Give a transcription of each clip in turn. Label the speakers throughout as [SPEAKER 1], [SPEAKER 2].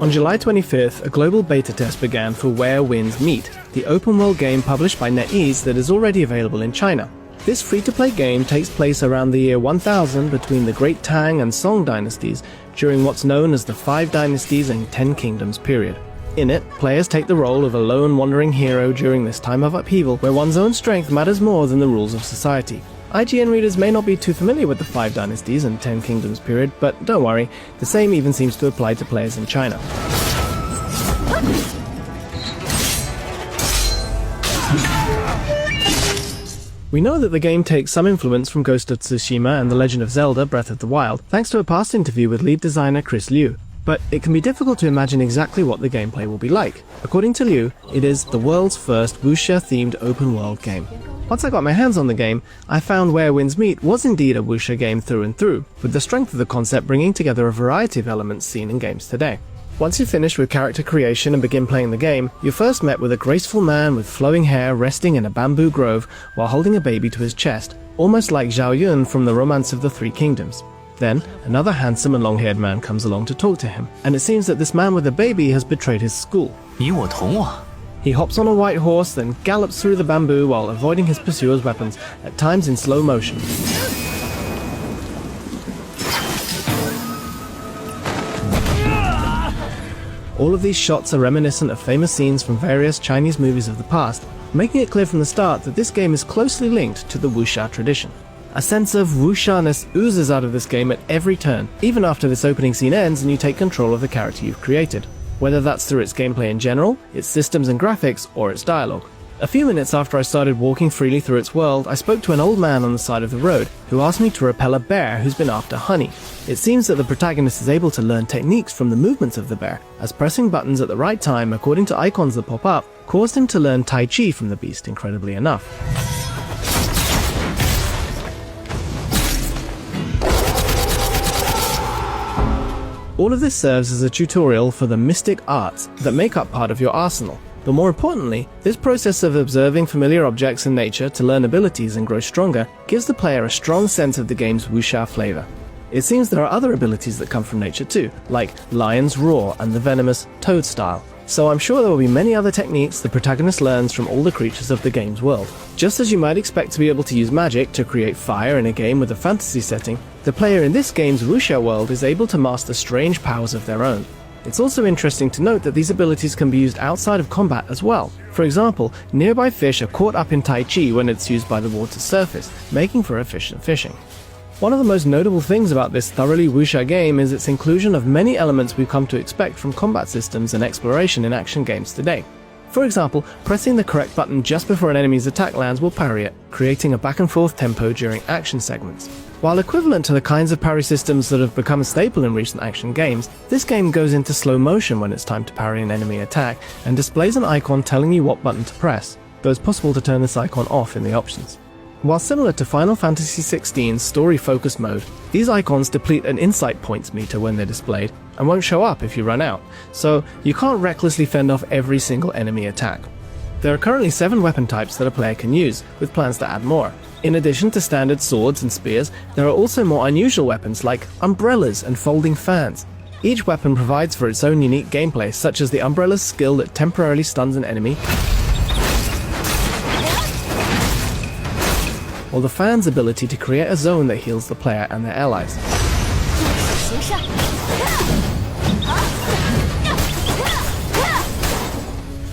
[SPEAKER 1] On July 25th, a global beta test began for Where Winds Meet, the open-world game published by NetEase that is already available in China. This free-to-play game takes place around the year 1000 between the Great Tang and Song dynasties, during what's known as the 5 Dynasties and 10 Kingdoms period. In it, players take the role of a lone wandering hero during this time of upheaval where one's own strength matters more than the rules of society. IGN readers may not be too familiar with the 5 Dynasties and 10 Kingdoms period, but don't worry, the same even seems to apply to players in China. We know that the game takes some influence from Ghost of Tsushima and The Legend of Zelda Breath of the Wild, thanks to a past interview with lead designer Chris Liu. But it can be difficult to imagine exactly what the gameplay will be like. According to Liu, it is the world's first wuxia-themed open-world game. Once I got my hands on the game, I found Where Winds Meet was indeed a wuxia game through and through, with the strength of the concept bringing together a variety of elements seen in games today. Once you finish with character creation and begin playing the game, you're first met with a graceful man with flowing hair resting in a bamboo grove while holding a baby to his chest, almost like Zhao Yun from the Romance of the Three Kingdoms. Then, another handsome and long-haired man comes along to talk to him, and it seems that this man with the baby has betrayed his school.
[SPEAKER 2] 你我同我
[SPEAKER 1] He hops on a white horse, then gallops through the bamboo while avoiding his pursuer's weapons, at times in slow motion. All of these shots are reminiscent of famous scenes from various Chinese movies of the past, making it clear from the start that this game is closely linked to the wuxia tradition. A sense of wuxia-ness oozes out of this game at every turn, even after this opening scene ends and you take control of the character you've created, whether that's through its gameplay in general, its systems and graphics, or its dialogue. A few minutes after I started walking freely through its world, I spoke to an old man on the side of the road, who asked me to repel a bear who's been after honey. It seems that the protagonist is able to learn techniques from the movements of the bear, as pressing buttons at the right time according to icons that pop up caused him to learn Tai Chi from the beast, incredibly enough. All of this serves as a tutorial for the mystic arts that make up part of your arsenal. But more importantly, this process of observing familiar objects in nature to learn abilities and grow stronger gives the player a strong sense of the game's wuxia flavor. It seems there are other abilities that come from nature too, like Lion's Roar and the venomous Toad Style. So I'm sure there will be many other techniques the protagonist learns from all the creatures of the game's world. Just as you might expect to be able to use magic to create fire in a game with a fantasy setting, the player in this game's wuxia world is able to master strange powers of their own. It's also interesting to note that these abilities can be used outside of combat as well. For example, nearby fish are caught up in Tai Chi when it's used by the water's surface, making for efficient fishing. One of the most notable things about this thoroughly wuxia game is its inclusion of many elements we've come to expect from combat systems and exploration in action games today. For example, pressing the correct button just before an enemy's attack lands will parry it, creating a back-and-forth tempo during action segments. While equivalent to the kinds of parry systems that have become a staple in recent action games, this game goes into slow motion when it's time to parry an enemy attack and displays an icon telling you what button to press, though it's possible to turn this icon off in the options. While similar to Final Fantasy XVI's story-focused mode, these icons deplete an insight points meter when they're displayed, and won't show up if you run out, so you can't recklessly fend off every single enemy attack. There are currently 7 weapon types that a player can use, with plans to add more. In addition to standard swords and spears, there are also more unusual weapons like umbrellas and folding fans. Each weapon provides for its own unique gameplay, such as the umbrella's skill that temporarily stuns an enemy, or the fan's ability to create a zone that heals the player and their allies.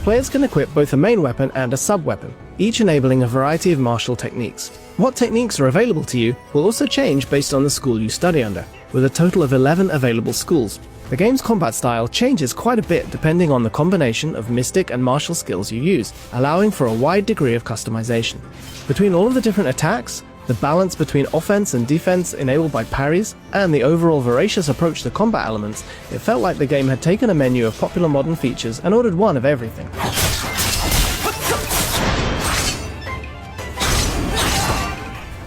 [SPEAKER 1] Players can equip both a main weapon and a sub-weapon, each enabling a variety of martial techniques. What techniques are available to you will also change based on the school you study under, with a total of 11 available schools. The game's combat style changes quite a bit depending on the combination of mystic and martial skills you use, allowing for a wide degree of customization. Between all of the different attacks, the balance between offense and defense enabled by parries, and the overall voracious approach to combat elements, it felt like the game had taken a menu of popular modern features and ordered one of everything.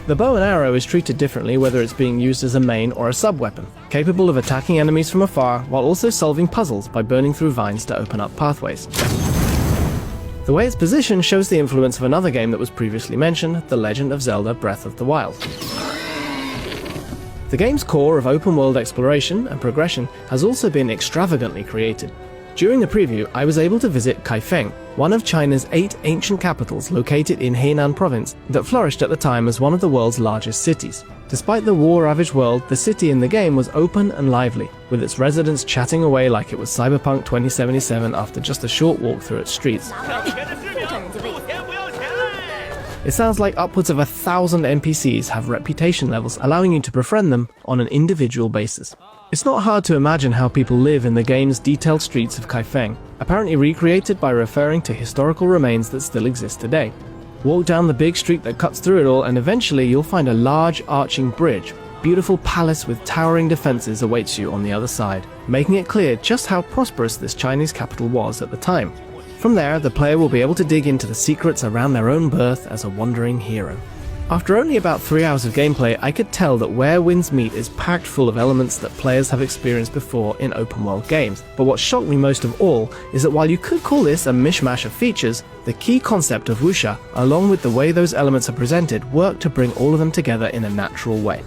[SPEAKER 1] The bow and arrow is treated differently whether it's being used as a main or a sub-weapon, capable of attacking enemies from afar while also solving puzzles by burning through vines to open up pathways. The way it's positioned shows the influence of another game that was previously mentioned, The Legend of Zelda Breath of the Wild. The game's core of open-world exploration and progression has also been extravagantly created. During the preview, I was able to visit Kaifeng, one of China's 8 ancient capitals located in Henan province that flourished at the time as one of the world's largest cities. Despite the war-ravaged world, the city in the game was open and lively, with its residents chatting away like it was Cyberpunk 2077 after just a short walk through its streets. It sounds like upwards of 1,000 NPCs have reputation levels, allowing you to befriend them on an individual basis. It's not hard to imagine how people live in the game's detailed streets of Kaifeng, apparently recreated by referring to historical remains that still exist today. Walk down the big street that cuts through it all, and eventually you'll find a large arching bridge. Beautiful palace with towering defenses awaits you on the other side, making it clear just how prosperous this Chinese capital was at the time. From there, the player will be able to dig into the secrets around their own birth as a wandering hero. After only about 3 hours of gameplay, I could tell that Where Winds Meet is packed full of elements that players have experienced before in open-world games. But what shocked me most of all is that while you could call this a mishmash of features, the key concept of wuxia, along with the way those elements are presented, work to bring all of them together in a natural way.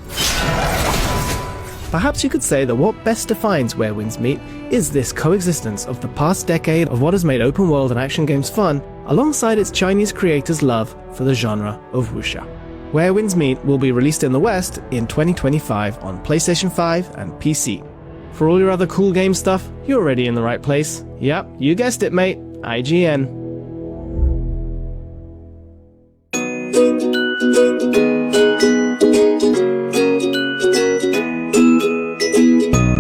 [SPEAKER 1] Perhaps you could say that what best defines Where Winds Meet is this coexistence of the past decade of what has made open world and action games fun, alongside its Chinese creators' love for the genre of wuxia. Where Winds Meet will be released in the West in 2025 on PlayStation 5 and PC. For all your other cool game stuff, you're already in the right place. Yep, you guessed it, mate. IGN.